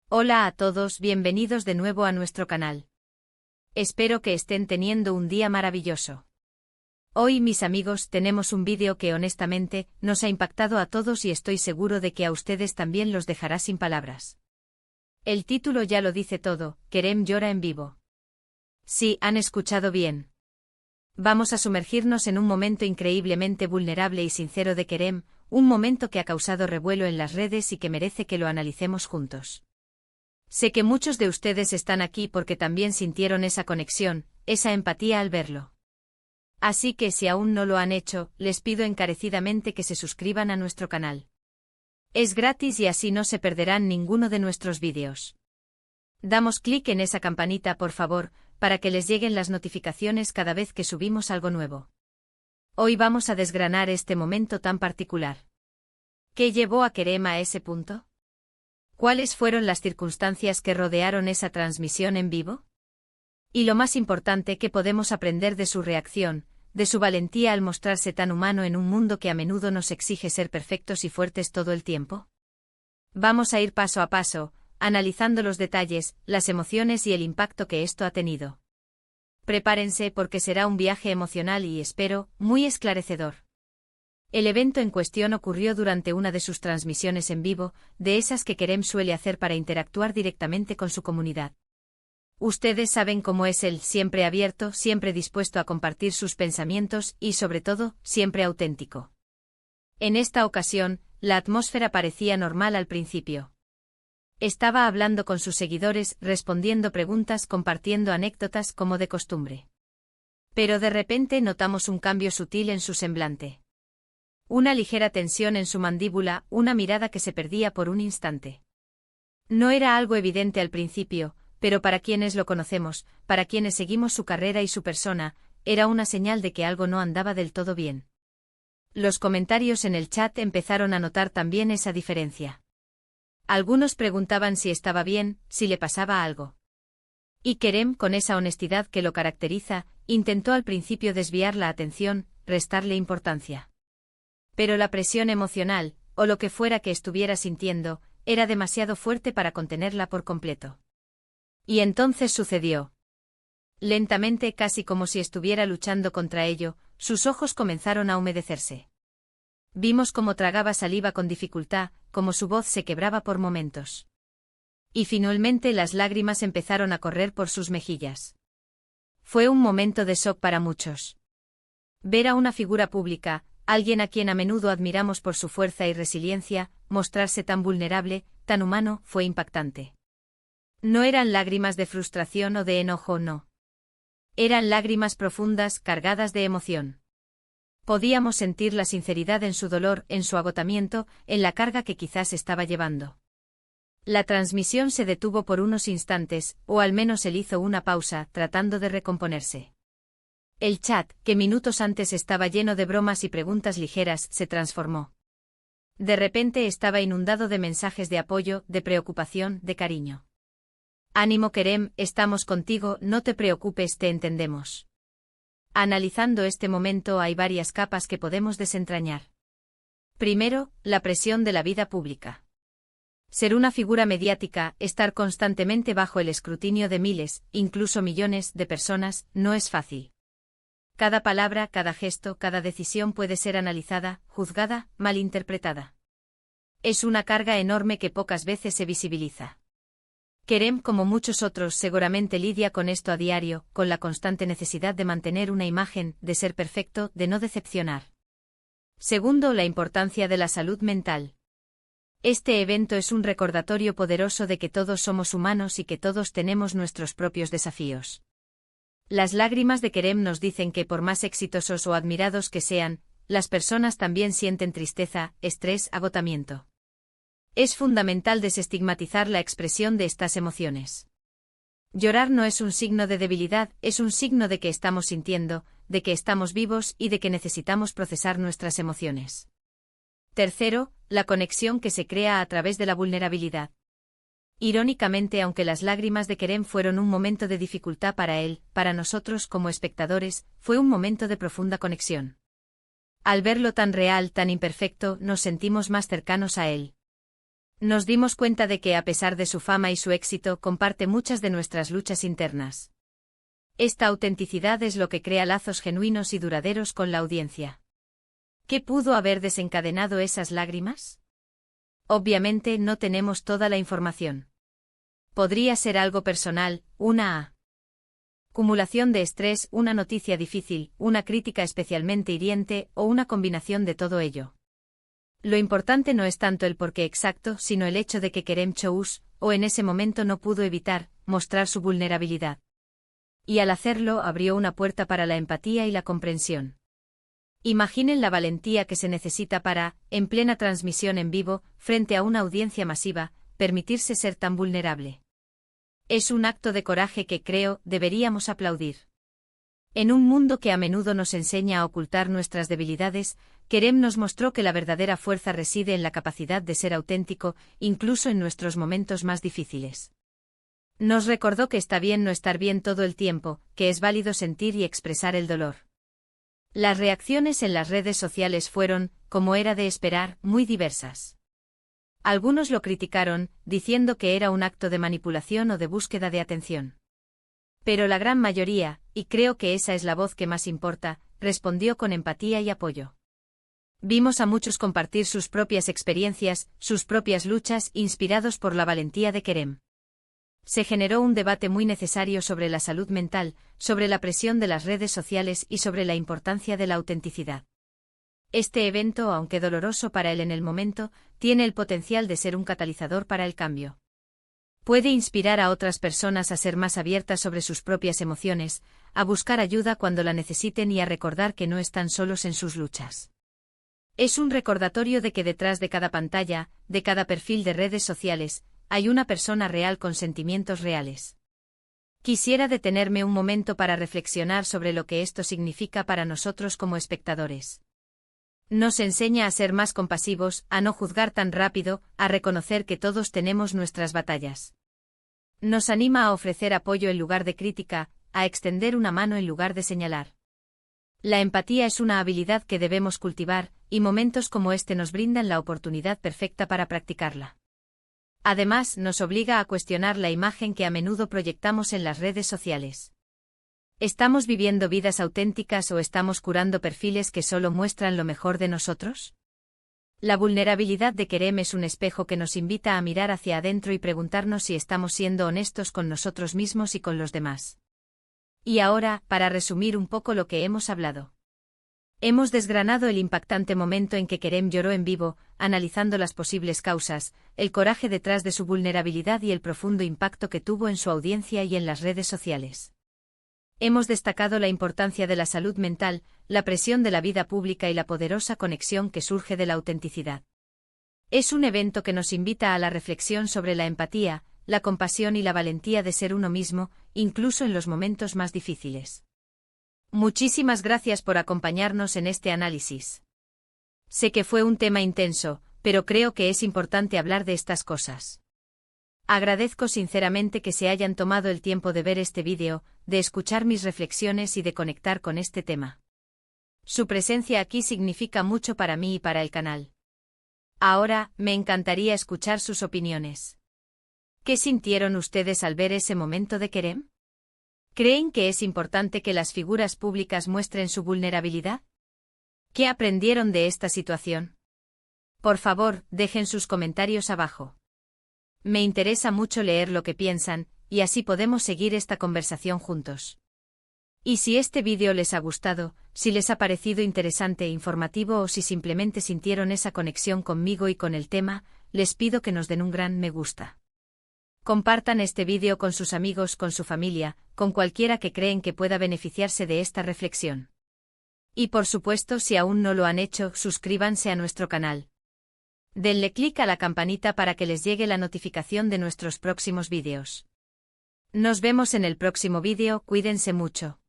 Hola a todos, bienvenidos de nuevo a nuestro canal. Espero que estén teniendo un día maravilloso. Hoy, mis amigos, tenemos un vídeo que honestamente nos ha impactado a todos y estoy seguro de que a ustedes también los dejará sin palabras. El título ya lo dice todo: Kerem llora en vivo. Sí, han escuchado bien. Vamos a sumergirnos en un momento increíblemente vulnerable y sincero de Kerem, un momento que ha causado revuelo en las redes y que merece que lo analicemos juntos. Sé que muchos de ustedes están aquí porque también sintieron esa conexión, esa empatía al verlo. Así que si aún no lo han hecho, les pido encarecidamente que se suscriban a nuestro canal. Es gratis y así no se perderán ninguno de nuestros vídeos. Damos clic en esa campanita, por favor, para que les lleguen las notificaciones cada vez que subimos algo nuevo. Hoy vamos a desgranar este momento tan particular. ¿Qué llevó a Kerem a ese punto? ¿Cuáles fueron las circunstancias que rodearon esa transmisión en vivo? Y lo más importante, ¿qué podemos aprender de su reacción, de su valentía al mostrarse tan humano en un mundo que a menudo nos exige ser perfectos y fuertes todo el tiempo? Vamos a ir paso a paso, analizando los detalles, las emociones y el impacto que esto ha tenido. Prepárense porque será un viaje emocional y, espero, muy esclarecedor. El evento en cuestión ocurrió durante una de sus transmisiones en vivo, de esas que Kerem suele hacer para interactuar directamente con su comunidad. Ustedes saben cómo es él: siempre abierto, siempre dispuesto a compartir sus pensamientos y, sobre todo, siempre auténtico. En esta ocasión, la atmósfera parecía normal al principio. Estaba hablando con sus seguidores, respondiendo preguntas, compartiendo anécdotas como de costumbre. Pero de repente notamos un cambio sutil en su semblante. Una ligera tensión en su mandíbula, una mirada que se perdía por un instante. No era algo evidente al principio, pero para quienes lo conocemos, para quienes seguimos su carrera y su persona, era una señal de que algo no andaba del todo bien. Los comentarios en el chat empezaron a notar también esa diferencia. Algunos preguntaban si estaba bien, si le pasaba algo. Y Kerem, con esa honestidad que lo caracteriza, intentó al principio desviar la atención, restarle importancia. Pero la presión emocional, o lo que fuera que estuviera sintiendo, era demasiado fuerte para contenerla por completo. Y entonces sucedió. Lentamente, casi como si estuviera luchando contra ello, sus ojos comenzaron a humedecerse. Vimos cómo tragaba saliva con dificultad, cómo su voz se quebraba por momentos. Y finalmente las lágrimas empezaron a correr por sus mejillas. Fue un momento de shock para muchos. Ver a una figura pública, alguien a quien a menudo admiramos por su fuerza y resiliencia, mostrarse tan vulnerable, tan humano, fue impactante. No eran lágrimas de frustración o de enojo, no. Eran lágrimas profundas, cargadas de emoción. Podíamos sentir la sinceridad en su dolor, en su agotamiento, en la carga que quizás estaba llevando. La transmisión se detuvo por unos instantes, o al menos él hizo una pausa, tratando de recomponerse. El chat, que minutos antes estaba lleno de bromas y preguntas ligeras, se transformó. De repente estaba inundado de mensajes de apoyo, de preocupación, de cariño. Ánimo Kerem, estamos contigo, no te preocupes, te entendemos. Analizando este momento hay varias capas que podemos desentrañar. Primero, la presión de la vida pública. Ser una figura mediática, estar constantemente bajo el escrutinio de miles, incluso millones, de personas, no es fácil. Cada palabra, cada gesto, cada decisión puede ser analizada, juzgada, malinterpretada. Es una carga enorme que pocas veces se visibiliza. Kerem, como muchos otros, seguramente lidia con esto a diario, con la constante necesidad de mantener una imagen, de ser perfecto, de no decepcionar. Segundo, la importancia de la salud mental. Este evento es un recordatorio poderoso de que todos somos humanos y que todos tenemos nuestros propios desafíos. Las lágrimas de Kerem nos dicen que por más exitosos o admirados que sean, las personas también sienten tristeza, estrés, agotamiento. Es fundamental desestigmatizar la expresión de estas emociones. Llorar no es un signo de debilidad, es un signo de que estamos sintiendo, de que estamos vivos y de que necesitamos procesar nuestras emociones. Tercero, la conexión que se crea a través de la vulnerabilidad. Irónicamente, aunque las lágrimas de Kerem fueron un momento de dificultad para él, para nosotros como espectadores, fue un momento de profunda conexión. Al verlo tan real, tan imperfecto, nos sentimos más cercanos a él. Nos dimos cuenta de que a pesar de su fama y su éxito, comparte muchas de nuestras luchas internas. Esta autenticidad es lo que crea lazos genuinos y duraderos con la audiencia. ¿Qué pudo haber desencadenado esas lágrimas? Obviamente no tenemos toda la información. Podría ser algo personal, una acumulación de estrés, una noticia difícil, una crítica especialmente hiriente o una combinación de todo ello. Lo importante no es tanto el porqué exacto, sino el hecho de que Kerem chose, o en ese momento no pudo evitar, mostrar su vulnerabilidad. Y al hacerlo abrió una puerta para la empatía y la comprensión. Imaginen la valentía que se necesita para, en plena transmisión en vivo, frente a una audiencia masiva, permitirse ser tan vulnerable. Es un acto de coraje que creo, deberíamos aplaudir. En un mundo que a menudo nos enseña a ocultar nuestras debilidades, Kerem nos mostró que la verdadera fuerza reside en la capacidad de ser auténtico, incluso en nuestros momentos más difíciles. Nos recordó que está bien no estar bien todo el tiempo, que es válido sentir y expresar el dolor. Las reacciones en las redes sociales fueron, como era de esperar, muy diversas. Algunos lo criticaron, diciendo que era un acto de manipulación o de búsqueda de atención. Pero la gran mayoría, y creo que esa es la voz que más importa, respondió con empatía y apoyo. Vimos a muchos compartir sus propias experiencias, sus propias luchas, inspirados por la valentía de Kerem. Se generó un debate muy necesario sobre la salud mental, sobre la presión de las redes sociales y sobre la importancia de la autenticidad. Este evento, aunque doloroso para él en el momento, tiene el potencial de ser un catalizador para el cambio. Puede inspirar a otras personas a ser más abiertas sobre sus propias emociones, a buscar ayuda cuando la necesiten y a recordar que no están solos en sus luchas. Es un recordatorio de que detrás de cada pantalla, de cada perfil de redes sociales, hay una persona real con sentimientos reales. Quisiera detenerme un momento para reflexionar sobre lo que esto significa para nosotros como espectadores. Nos enseña a ser más compasivos, a no juzgar tan rápido, a reconocer que todos tenemos nuestras batallas. Nos anima a ofrecer apoyo en lugar de crítica, a extender una mano en lugar de señalar. La empatía es una habilidad que debemos cultivar, y momentos como este nos brindan la oportunidad perfecta para practicarla. Además, nos obliga a cuestionar la imagen que a menudo proyectamos en las redes sociales. ¿Estamos viviendo vidas auténticas o estamos curando perfiles que solo muestran lo mejor de nosotros? La vulnerabilidad de Kerem es un espejo que nos invita a mirar hacia adentro y preguntarnos si estamos siendo honestos con nosotros mismos y con los demás. Y ahora, para resumir un poco lo que hemos hablado. Hemos desgranado el impactante momento en que Kerem lloró en vivo, analizando las posibles causas, el coraje detrás de su vulnerabilidad y el profundo impacto que tuvo en su audiencia y en las redes sociales. Hemos destacado la importancia de la salud mental, la presión de la vida pública y la poderosa conexión que surge de la autenticidad. Es un evento que nos invita a la reflexión sobre la empatía, la compasión y la valentía de ser uno mismo, incluso en los momentos más difíciles. Muchísimas gracias por acompañarnos en este análisis. Sé que fue un tema intenso, pero creo que es importante hablar de estas cosas. Agradezco sinceramente que se hayan tomado el tiempo de ver este vídeo, de escuchar mis reflexiones y de conectar con este tema. Su presencia aquí significa mucho para mí y para el canal. Ahora, me encantaría escuchar sus opiniones. ¿Qué sintieron ustedes al ver ese momento de Kerem? ¿Creen que es importante que las figuras públicas muestren su vulnerabilidad? ¿Qué aprendieron de esta situación? Por favor, dejen sus comentarios abajo. Me interesa mucho leer lo que piensan, y así podemos seguir esta conversación juntos. Y si este vídeo les ha gustado, si les ha parecido interesante e informativo o si simplemente sintieron esa conexión conmigo y con el tema, les pido que nos den un gran me gusta. Compartan este vídeo con sus amigos, con su familia, con cualquiera que creen que pueda beneficiarse de esta reflexión. Y por supuesto, si aún no lo han hecho, suscríbanse a nuestro canal. Denle clic a la campanita para que les llegue la notificación de nuestros próximos vídeos. Nos vemos en el próximo vídeo, cuídense mucho.